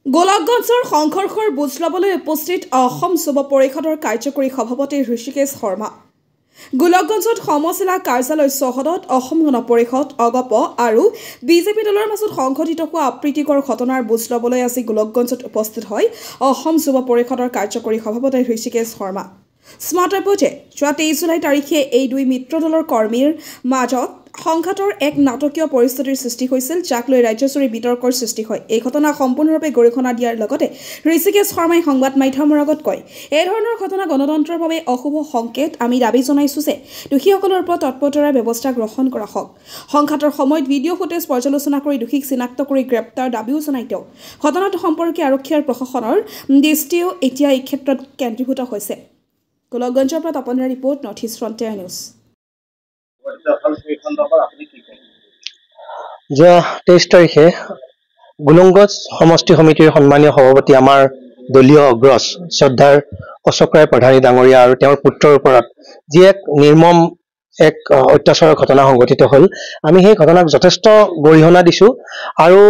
গোলাপগঞ্জৰ সংঘৰ্ষৰ বুজ ল'বলৈ উপস্থিত অসম যুৱ পৰিষদৰ কাৰ্যকৰী সভাপতি ঋষিকেশ শৰ্মা। গোলাপগঞ্জত সমজিলা কাৰ্যালয় চৌহদত অসম গণ পৰিষদ অগপ আৰু বিজেপি দলৰ মাজত সংঘটিত হোৱা অপ্ৰীতিকৰ ঘটনাৰ বুজ ল'বলৈ আজি গোলাপগঞ্জত উপস্থিত হয় অসম যুৱ পৰিষদৰ কাৰ্যকৰী সভাপতি ঋষিকেশ শৰ্মা। স্মাৰ্ট ৰিপৰ্টে যোৱা 23 জুলাই তাৰিখে এই দুই মিত্ৰ দলৰ কৰ্মীৰ মাজত সংঘাতৰ এক নাটকীয় পৰিস্থিতিৰ সৃষ্টি হৈছিল, যাক লৈ ৰাজ্যজুৰি বিতৰ্কৰ সৃষ্টি হয়। এই ঘটনা সম্পূৰ্ণৰূপে গৰিহণা দিয়াৰ লগতে ঋষিকেশ শৰ্মাই সংবাদ মাধ্যমৰ আগত কয়, এই ধৰণৰ ঘটনা গণতন্ত্ৰৰ বাবে অশুভ সংকেত। আমি দাবী জনাইছোঁ যে দোষীসকলৰ ওপৰত তৎপৰতাৰে ব্যৱস্থা গ্ৰহণ কৰা হওক। সংঘাতৰ সময়ত ভিডিঅ' ফুটেজ পৰ্যালোচনা কৰি দোষীক চিনাক্ত কৰি গ্ৰেপ্তাৰ দাবীও জনাই তেওঁ। ঘটনাটো সম্পৰ্কে আৰক্ষী আৰু প্ৰশাসনৰ দৃষ্টিও এতিয়া এই ক্ষেত্ৰত কেন্দ্ৰীভূত হৈছে। গোলাপগঞ্জৰ পৰা তপনৰ report, north east frontier news. যোৱা 23 তাৰিখে গোলগঞ্জ সমষ্টি সমিতিৰ সন্মানীয় সভাপতি আমাৰ দলীয় অগ্ৰজ শ্ৰদ্ধাৰ অশোক ৰায় প্ৰধানী ডাঙৰীয়া আৰু তেওঁৰ পুত্ৰৰ ওপৰত যি এক নিৰ্মম এক অত্যাচাৰৰ ঘটনা সংঘটিত হ'ল, আমি সেই ঘটনাক যথেষ্ট গৰিহণা দিছোঁ আৰু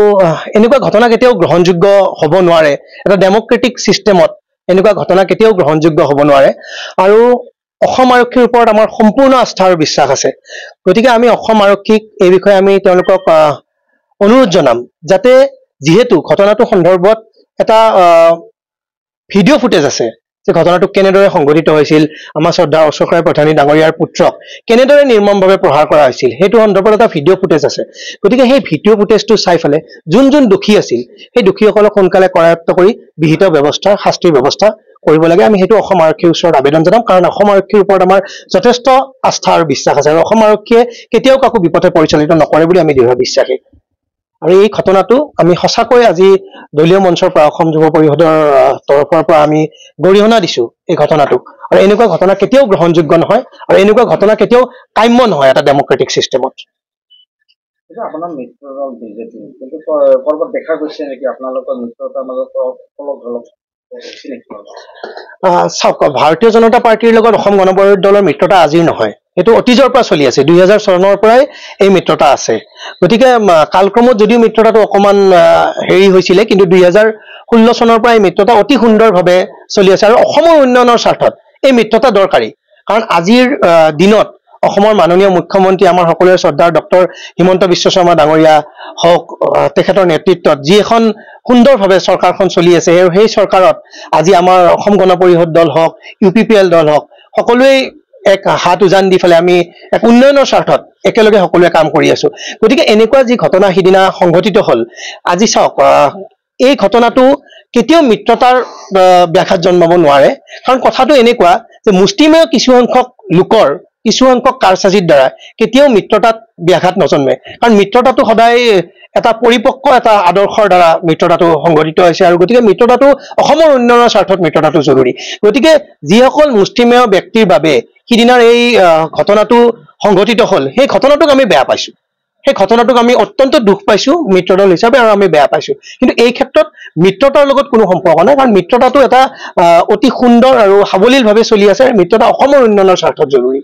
এনেকুৱা ঘটনা কেতিয়াও গ্ৰহণযোগ্য হ'ব নোৱাৰে। এটা ডেমক্ৰেটিক ছিষ্টেমত এনেকুৱা ঘটনা কেতিয়াও গ্ৰহণযোগ্য হ'ব নোৱাৰে আৰু অসম আৰক্ষীৰ ওপৰত আমাৰ সম্পূৰ্ণ আস্থা আৰু বিশ্বাস আছে। গতিকে আমি অসম আৰক্ষীক এই বিষয়ে আমি তেওঁলোকক অনুৰোধ জনাম যাতে যিহেতু ঘটনাটো সন্দৰ্ভত এটা ভিডিঅ' ফুটেজ আছে যে ঘটনাটো কেনেদৰে সংঘটিত হৈছিল, আমাৰ শ্ৰদ্ধাৰ অশোক ৰায় প্ৰধানী ডাঙৰীয়াৰ পুত্ৰক কেনেদৰে নিৰ্মমভাৱে প্ৰহাৰ কৰা হৈছিল, সেইটো সন্দৰ্ভত এটা ভিডিঅ' ফুটেজ আছে। গতিকে সেই ভিডিঅ' ফুটেজটো চাই ফালে যোন দোষী আছিল সেই দোষীসকলক সোনকালে কৰায়ত্ব কৰি বিহিত ব্যৱস্থা শাস্তিৰ ব্যৱস্থা কৰিব লাগে। আমি সেইটো অসম আৰক্ষীৰ ওচৰত আবেদন জনাম, কাৰণ অসম আৰক্ষীৰ ওপৰত আমাৰ যথেষ্ট আস্থা আৰু বিশ্বাস আছে আৰু অসম আৰক্ষীয়ে কেতিয়াও কাকো বিপথে পৰিচালিত নকৰে বুলি আমি দৃঢ় বিশ্বাসী। আৰু এই ঘটনাটো আমি সঁচাকৈ আজি দলীয় মঞ্চৰ পৰা অসম যুৱ পৰিষদৰ তৰফৰ পৰা আমি গৰিহণা দিছোঁ এই ঘটনাটোক। আৰু এনেকুৱা ঘটনা কেতিয়াও গ্ৰহণযোগ্য নহয় আৰু এনেকুৱা ঘটনা কেতিয়াও কাম্য নহয় এটা ডেমক্ৰেটিক ছিষ্টেমত। আপোনাৰ মিত্ৰদল বিজেপি, কিন্তু ক'ৰবাত দেখা গৈছে নেকি আপোনালোকৰ মিত্ৰতাৰ মাজত অলপ চাওক, ভাৰতীয় জনতা পাৰ্টীৰ লগত অসম গণ পৰিষদ দলৰ মিত্ৰতা আজিৰ নহয়, এইটো অতীজৰ পৰা চলি আছে। 2000 চনৰ পৰাই এই মিত্ৰতা আছে। গতিকে কালক্ৰমত যদিও মিত্ৰতাটো অকণমান হেৰি হৈছিলে, কিন্তু 2016 চনৰ পৰা এই মিত্ৰতা অতি সুন্দৰভাৱে চলি আছে আৰু অসমৰ উন্নয়নৰ স্বাৰ্থত এই মিত্ৰতা দৰকাৰী। কাৰণ আজিৰ দিনত অসমৰ মাননীয় মুখ্যমন্ত্ৰী আমাৰ সকলোৰে শ্ৰদ্ধাৰ ডক্টৰ হিমন্ত বিশ্ব শৰ্মা ডাঙৰীয়া হওক, তেখেতৰ নেতৃত্বত যি এখন সুন্দৰভাৱে চৰকাৰখন চলি আছে আৰু সেই চৰকাৰত আজি আমাৰ অসম গণ পৰিষদ দল হওক, UPPL দল হওক, সকলোৱে এক হাত উজান দি পেলাই আমি এক উন্নয়নৰ স্বাৰ্থত একেলগে সকলোৱে কাম কৰি আছো। গতিকে এনেকুৱা যি ঘটনা সিদিনা সংঘটিত হ'ল, আজি চাওক, এই ঘটনাটো কেতিয়াও মিত্ৰতাৰ ব্যাঘাত জন্মাব নোৱাৰে। কাৰণ কথাটো এনেকুৱা যে মুষ্টিমেয় কিছুসংখ্যক লোকৰ কিছুসংখ্যক কাৰচাজিৰ দ্বাৰা কেতিয়াও মিত্ৰতাত ব্যাঘাত নজন্মে। কাৰণ মিত্ৰতাটো সদায় এটা পৰিপক্ক এটা আদৰ্শৰ দ্বাৰা মিত্ৰতাটো সংঘটিত হৈছে আৰু গতিকে মিত্ৰতাটো অসমৰ উন্নয়নৰ স্বাৰ্থত মিত্ৰতাটো জৰুৰী। গতিকে যিসকল মুষ্টিমেয় ব্যক্তিৰ বাবে সিদিনাৰ এই ঘটনাটো সংঘটিত হ'ল, সেই ঘটনাটোক আমি বেয়া পাইছোঁ, সেই ঘটনাটোক আমি অত্যন্ত দুখ পাইছোঁ মিত্ৰদল হিচাপে আৰু আমি বেয়া পাইছোঁ। কিন্তু এই ক্ষেত্ৰত মিত্ৰতাৰ লগত কোনো সম্পৰ্ক নাই, কাৰণ মিত্ৰতাটো এটা অতি সুন্দৰ আৰু সাৱলীলভাৱে চলি আছে। মিত্ৰতা অসমৰ উন্নয়নৰ স্বাৰ্থত জৰুৰী।